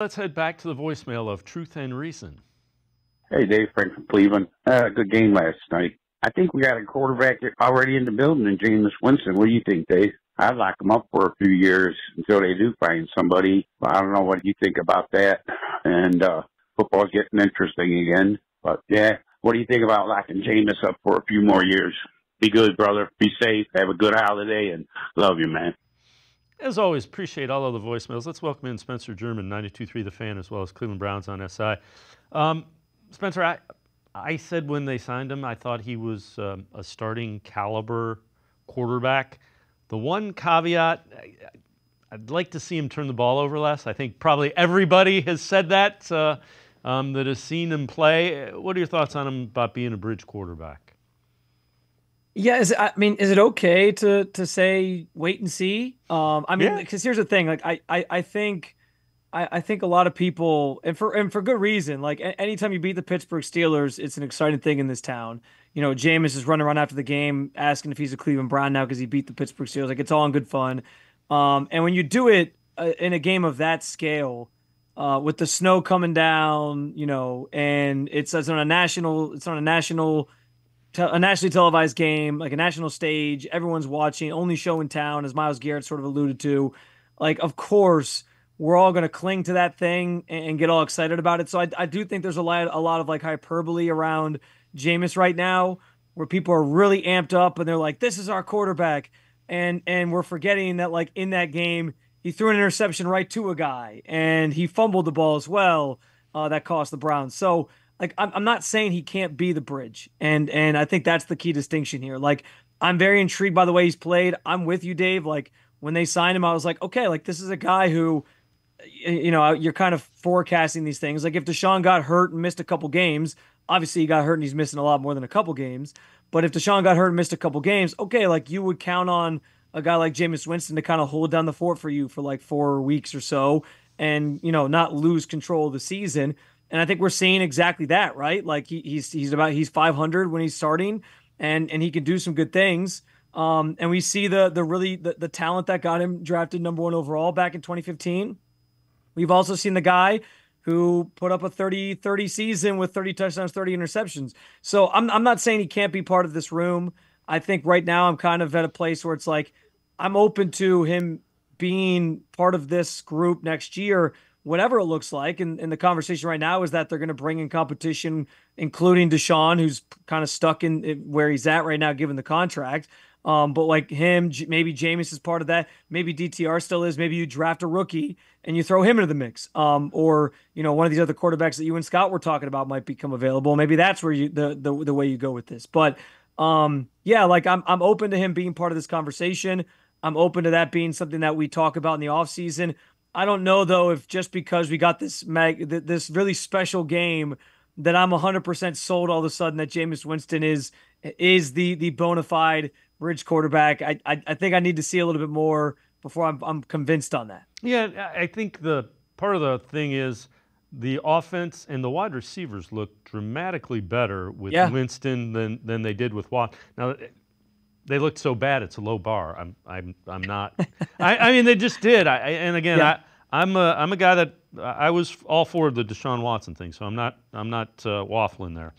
Let's head back to the voicemail of Truth and Reason. Hey, Dave, Frank from Cleveland. Good game last night. I think we got a quarterback already in the building in Jameis Winston. What do you think, Dave? I'd lock him up for a few years until they do find somebody. I don't know what you think about that. And football's getting interesting again. But, yeah, what do you think about locking Jameis up for a few more years? Be good, brother. Be safe. Have a good holiday, and love you, man. As always, appreciate all of the voicemails. Let's welcome in Spencer German, 92.3 The Fan, as well as Cleveland Browns on SI. Spencer, I said when they signed him, I thought he was a starting caliber quarterback. The one caveat, I'd like to see him turn the ball over less. I think probably everybody has said that that has seen him play. What are your thoughts on him about being a bridge quarterback? Yeah, is it okay to say wait and see? Because here's the thing, like I think a lot of people, and for good reason, like anytime you beat the Pittsburgh Steelers, it's an exciting thing in this town. You know, Jameis is running around after the game asking if he's a Cleveland Brown now because he beat the Pittsburgh Steelers. Like, it's all in good fun. And when you do it in a game of that scale, with the snow coming down, you know, and it's on a nationally televised game, like a national stage, everyone's watching, only show in town, as Myles Garrett sort of alluded to. Like, of course, we're all going to cling to that thing and get all excited about it. So I do think there's a lot of like hyperbole around Jameis right now, where people are really amped up and they're like, this is our quarterback. And we're forgetting that, like, in that game, he threw an interception right to a guy and he fumbled the ball as well. That cost the Browns. So, like, I'm not saying he can't be the bridge. And I think that's the key distinction here. Like, I'm very intrigued by the way he's played. I'm with you, Dave. Like, when they signed him, I was like, okay, like, this is a guy who, you know, you're kind of forecasting these things. Like, if Deshaun got hurt and missed a couple games, obviously he got hurt and he's missing a lot more than a couple games. But if Deshaun got hurt and missed a couple games, okay, like, you would count on a guy like Jameis Winston to kind of hold down the fort for you for like 4 weeks or so and, you know, not lose control of the season. And I think we're seeing exactly that, right? Like, he's 500 when he's starting, and he can do some good things. And we see the talent that got him drafted #1 overall back in 2015. We've also seen the guy who put up a 30 season with 30 touchdowns, 30 interceptions. So I'm not saying he can't be part of this room. I think right now I'm kind of at a place where it's like, I'm open to him being part of this group next year, whatever it looks like. And the conversation right now is that they're going to bring in competition, including Deshaun, who's kind of stuck in where he's at right now, given the contract. But like him, maybe Jameis is part of that. Maybe DTR still is. Maybe you draft a rookie and you throw him into the mix. Or, you know, one of these other quarterbacks that you and Scott were talking about might become available. Maybe that's where the way you go with this. But yeah, like, I'm open to him being part of this conversation. I'm open to that being something that we talk about in the offseason. I don't know, though, if just because we got this really special game that I'm 100% sold all of a sudden that Jameis Winston is the bona fide bridge quarterback. I think I need to see a little bit more before I'm convinced on that. Yeah, I think the part of the thing is the offense and the wide receivers look dramatically better with Winston than they did with Watt. Now, they looked so bad; it's a low bar. I'm not. I mean, they just did. I'm a guy that I was all for the Deshaun Watson thing, so I'm not waffling there.